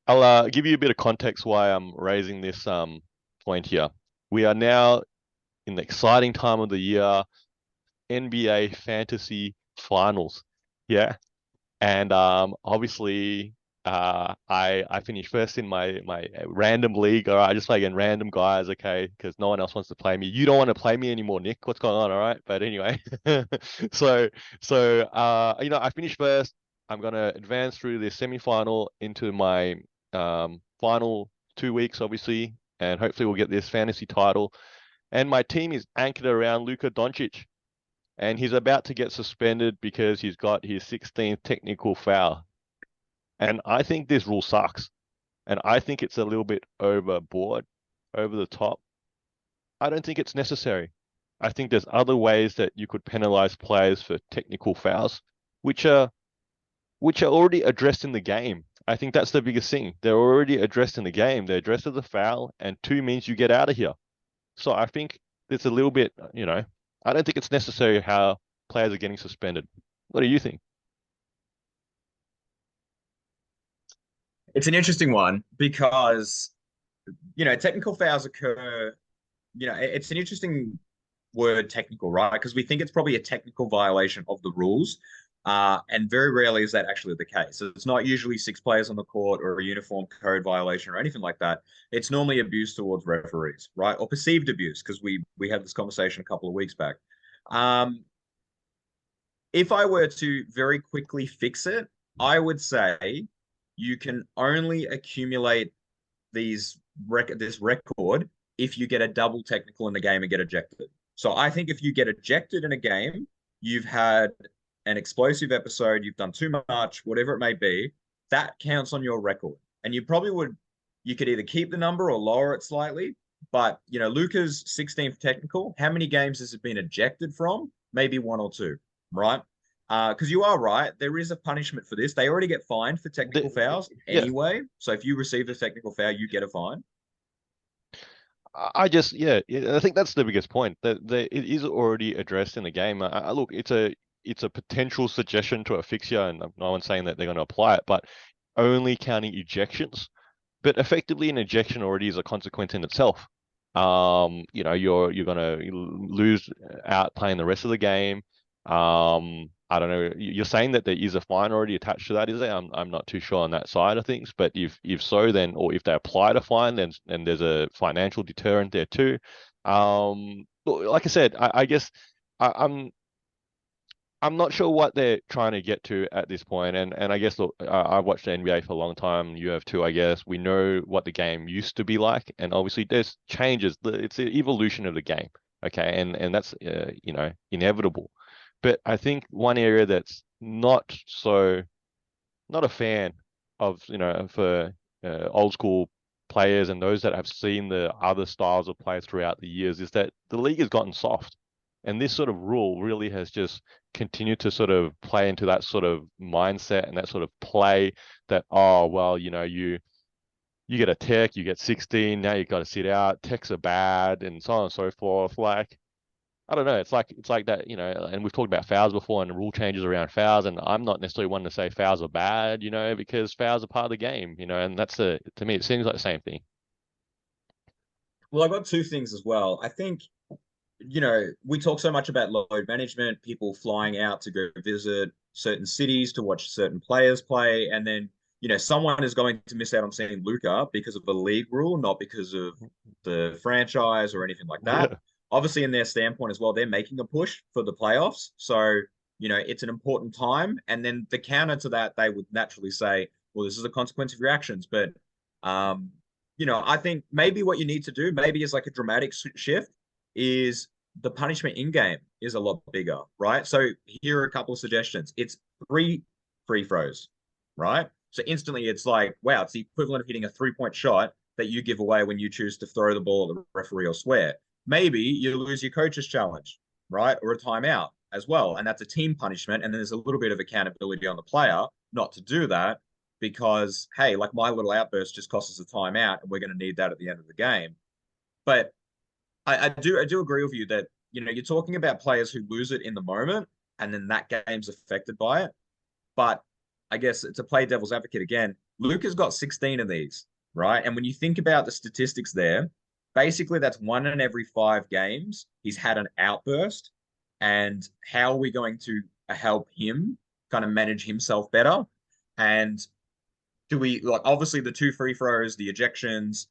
I'll give you a bit of context why I'm raising this point here. We are now in the exciting time of the year, NBA fantasy finals. Yeah. And obviously I finished first in my random league. All right, I just play against random guys, okay, because no one else wants to play me. You don't want to play me anymore, Nick. What's going on? All right. But anyway, so I finished first. I'm gonna advance through the semi-final into my final 2 weeks, obviously, and hopefully we'll get this fantasy title. And my team is anchored around Luka Doncic, and he's about to get suspended because he's got his 16th technical foul. And I think this rule sucks. And I think it's a little bit overboard, over the top. I don't think it's necessary. I think there's other ways that you could penalize players for technical fouls, which are which are already addressed in the game. I think that's the biggest thing. They're already addressed in the game. They're addressed as a foul, and two means you get out of here. So I think it's a little bit, I don't think it's necessary how players are getting suspended. What do you think? It's an interesting one because, technical fouls occur. It's an interesting word, technical, right? Because we think it's probably a technical violation of the rules. And very rarely is that actually the case. So it's not usually six players on the court or a uniform code violation or anything like that. It's normally abuse towards referees, right? Or perceived abuse, because we had this conversation a couple of weeks back. Um, if I were to very quickly fix it, I would say you can only accumulate this record if you get a double technical in the game and get ejected. So I think if you get ejected in a game, you've had an explosive episode, you've done too much, whatever it may be, that counts on your record. And you could either keep the number or lower it slightly. But, Luca's 16th technical, how many games has it been ejected from? Maybe one or two, right? Because you are right, there is a punishment for this. They already get fined for technical The, fouls yeah, anyway. So if you receive the technical foul, you get a fine. yeah, I think that's the biggest point. That it is already addressed in the game. Look, it's a potential suggestion to a fixture, and no one's saying that they're going to apply it, but only counting ejections. But effectively, an ejection already is a consequence in itself. You're gonna lose out playing the rest of the game. I don't know. You're saying that there is a fine already attached to that, is there? I'm not too sure on that side of things. But if so, then or if they applied a fine, then there's a financial deterrent there too. Like I said, I guess I'm not sure what they're trying to get to at this point, and I guess look, I've watched the NBA for a long time. You have too, I guess. We know what the game used to be like, and obviously there's changes. It's the evolution of the game, okay, and that's inevitable. But I think one area that's not a fan of for old school players and those that have seen the other styles of play throughout the years is that the league has gotten soft. And this sort of rule really has just continued to sort of play into that sort of mindset and that sort of play that, oh, well, you get a tech, you get 16, now you got to sit out, techs are bad, and so on and so forth. Like, I don't know. It's like that, and we've talked about fouls before and the rule changes around fouls, and I'm not necessarily one to say fouls are bad, because fouls are part of the game, and to me it seems like the same thing. Well, I've got two things as well. I think, we talk so much about load management, people flying out to go visit certain cities to watch certain players play, and then, someone is going to miss out on seeing Luca because of a league rule, not because of the franchise or anything like that. Yeah. Obviously, in their standpoint as well, they're making a push for the playoffs. So, it's an important time. And then the counter to that, they would naturally say, well, this is a consequence of your actions. But um, I think maybe what you need to do, maybe is like a dramatic shift, is the punishment in game is a lot bigger, right? So here are a couple of suggestions. It's three free throws, right? So instantly it's like, wow, it's the equivalent of hitting a 3-point shot that you give away when you choose to throw the ball at the referee or swear. Maybe you lose your coach's challenge, right? Or a timeout as well. And that's a team punishment. And then there's a little bit of accountability on the player not to do that because, hey, like my little outburst just cost us a timeout and we're going to need that at the end of the game. But I do agree with you that you're talking about players who lose it in the moment and then that game's affected by it. But I guess to play devil's advocate again, Luka's got 16 of these, right? And when you think about the statistics there, basically that's one in every 5 games he's had an outburst. And how are we going to help him kind of manage himself better? And do we like obviously the two free throws, the ejections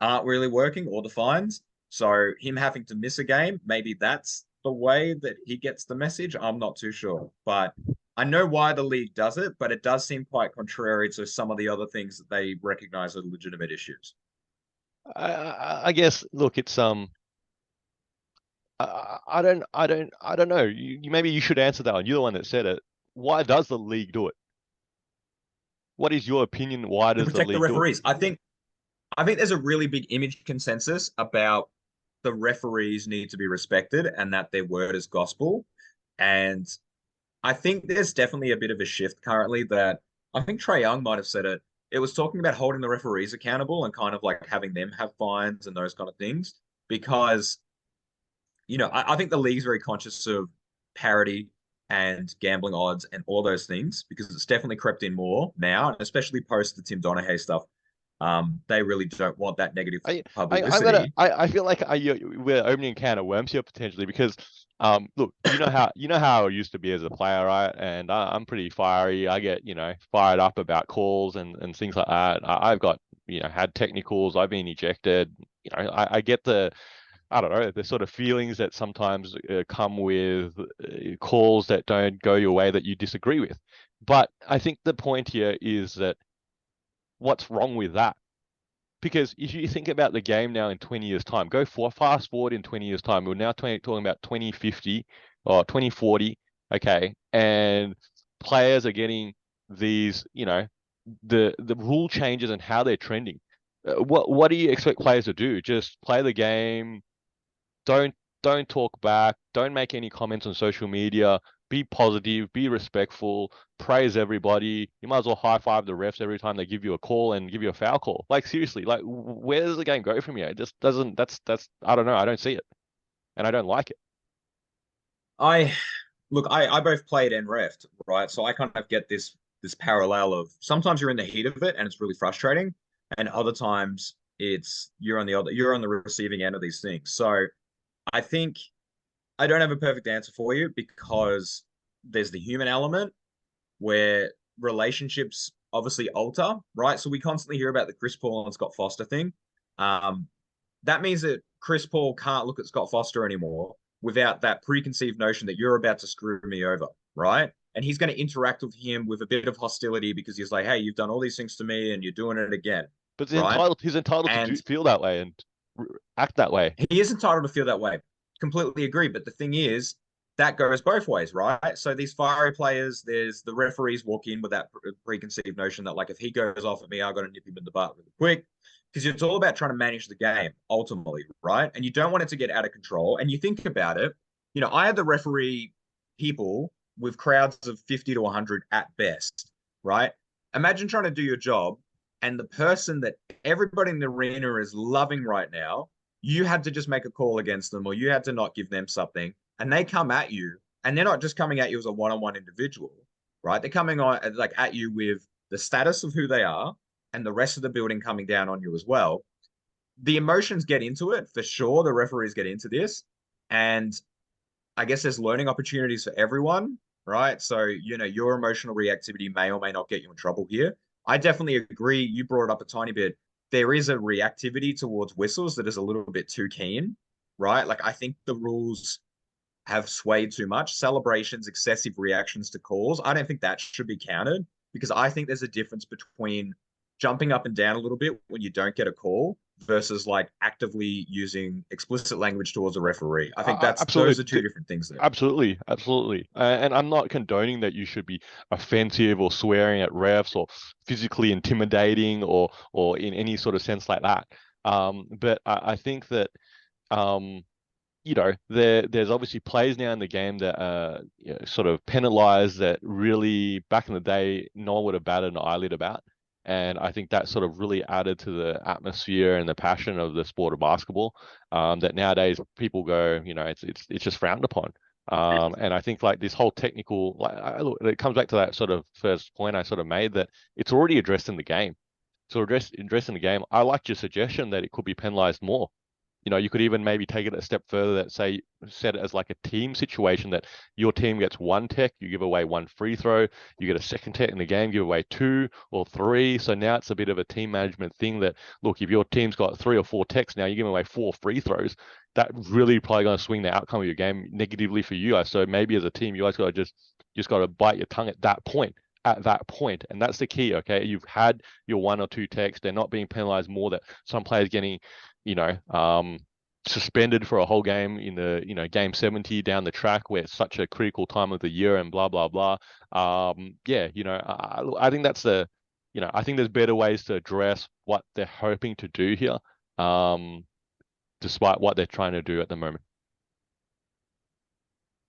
aren't really working or the fines. So him having to miss a game, maybe that's the way that he gets the message. I'm not too sure. But I know why the league does it, but it does seem quite contrary to some of the other things that they recognize as legitimate issues. I guess look, it's I don't know. Maybe you should answer that one. You're the one that said it. Why does the league do it? What is your opinion? Why To does the protect the league do it? referees. I think there's a really big image consensus about the referees need to be respected and that their word is gospel. And I think there's definitely a bit of a shift currently that I think Trey Young might have said it. It was talking about holding the referees accountable and kind of like having them have fines and those kind of things. Because, I think the league's very conscious of parity and gambling odds and all those things because it's definitely crept in more now, and especially post the Tim Donaghy stuff. They really don't want that negative publicity. I feel like we're opening a can of worms here potentially because look, you know how I used to be as a player, right? And I'm pretty fiery. I get, fired up about calls and things like that. I've got, had technicals. I've been ejected. I get I don't know, the sort of feelings that sometimes come with calls that don't go your way that you disagree with. But I think the point here is that what's wrong with that? Because if you think about the game now in 20 years' time, fast forward in 20 years' time, we're now talking about 2050 or 2040, okay, and players are getting these, the rule changes and how they're trending. What do you expect players to do? Just play the game, don't don't talk back, don't make any comments on social media, be positive, be respectful, praise everybody. You might as well high five the refs every time they give you a call and give you a foul call. Like seriously, like where does the game go from here? It just doesn't. That's I don't know. I don't see it, and I don't like it. I look, I both played and refed, right? So I kind of get this parallel of sometimes you're in the heat of it and it's really frustrating, and other times it's you're on the receiving end of these things. So I think I don't have a perfect answer for you because there's the human element where relationships obviously alter, right? So we constantly hear about the Chris Paul and Scott Foster thing. Um, that means that Chris Paul can't look at Scott Foster anymore without that preconceived notion that you're about to screw me over, right? And he's going to interact with him with a bit of hostility because he's like, hey, you've done all these things to me and you're doing it again, But right? he's entitled to And feel that way and act that way. he is entitled to feel that way. Completely agree. But the thing is, that goes both ways, right? So these fiery players, there's the referees walk in with that preconceived notion that like if he goes off at me, I got to nip him in the butt really quick. Because it's all about trying to manage the game ultimately, right? And you don't want it to get out of control. And you think about it, I had the referee people with crowds of 50 to 100 at best, right? Imagine trying to do your job and the person that everybody in the arena is loving right now, you had to just make a call against them or you had to not give them something and they come at you and they're not just coming at you as a one-on-one individual, right? They're coming on like at you with the status of who they are and the rest of the building coming down on you as well. The emotions get into it for sure. The referees get into this. And I guess there's learning opportunities for everyone, right? So, your emotional reactivity may or may not get you in trouble here. I definitely agree. You brought it up a tiny bit. There is a reactivity towards whistles that is a little bit too keen, right? Like, I think the rules have swayed too much. Celebrations, excessive reactions to calls. I don't think that should be counted because I think there's a difference between jumping up and down a little bit when you don't get a call versus like actively using explicit language towards a referee. I think those are two Absolutely. different things there. Absolutely, absolutely. And I'm not condoning that you should be offensive or swearing at refs or physically intimidating or in any sort of sense like that. But I think that there's obviously plays now in the game that are sort of penalized that really back in the day no one would have batted an eyelid about. And I think that sort of really added to the atmosphere and the passion of the sport of basketball. That nowadays people go, it's just frowned upon. And I think like this whole technical, like look, it comes back to that sort of first point I sort of made that it's already addressed in the game. So addressing the game, I liked your suggestion that it could be penalized more. You could even maybe take it a step further that say set it as like a team situation that your team gets one tech, you give away one free throw, you get a second tech in the game, give away two or three. So now it's a bit of a team management thing that look, if your team's got three or four techs now, you're giving away four free throws. That really probably going to swing the outcome of your game negatively for you guys. So maybe as a team, you guys got to just got to bite your tongue at that point. At that point, and that's the key. Okay, you've had your one or two techs; they're not being penalized more. That some players getting suspended for a whole game in the game 70 down the track where it's such a critical time of the year and blah blah blah. Yeah, I think that's I think there's better ways to address what they're hoping to do here, despite what they're trying to do at the moment.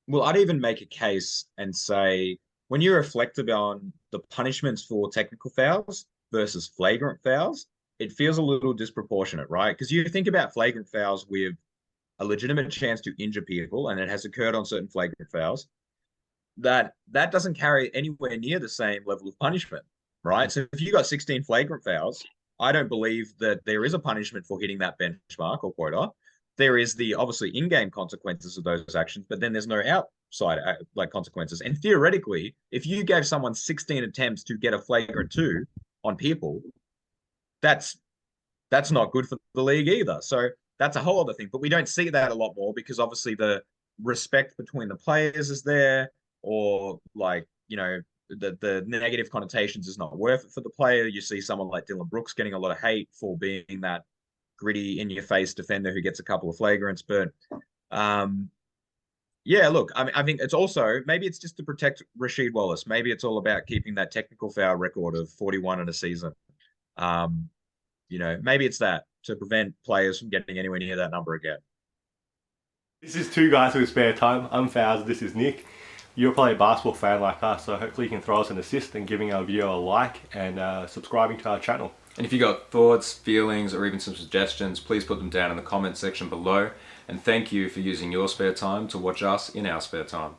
Well, I'd even make a case and say when you reflect on the punishments for technical fouls versus flagrant fouls, it feels a little disproportionate, right? Because you think about flagrant fouls with a legitimate chance to injure people, and it has occurred on certain flagrant fouls, that doesn't carry anywhere near the same level of punishment, right? So if you got 16 flagrant fouls, I don't believe that there is a punishment for hitting that benchmark or quota. There is the obviously in-game consequences of those actions, but then there's no outside like consequences. And theoretically, if you gave someone 16 attempts to get a flagrant two on people, that's not good for the league either. So that's a whole other thing. But we don't see that a lot more because obviously the respect between the players is there, or like, the negative connotations is not worth it for the player. You see someone like Dylan Brooks getting a lot of hate for being that gritty in your face defender who gets a couple of flagrants. But yeah, look, I think it's also maybe it's just to protect Rasheed Wallace. Maybe it's all about keeping that technical foul record of 41 in a season. Um, maybe it's that to prevent players from getting anywhere near that number again. This is Two Guys With Spare Time. I'm Faz, this is Nick. You're probably a basketball fan like us, so hopefully you can throw us an assist and giving our video a like and subscribing to our channel. And if you got thoughts, feelings, or even some suggestions, please put them down in the comment section below. And thank you for using your spare time to watch us in our spare time.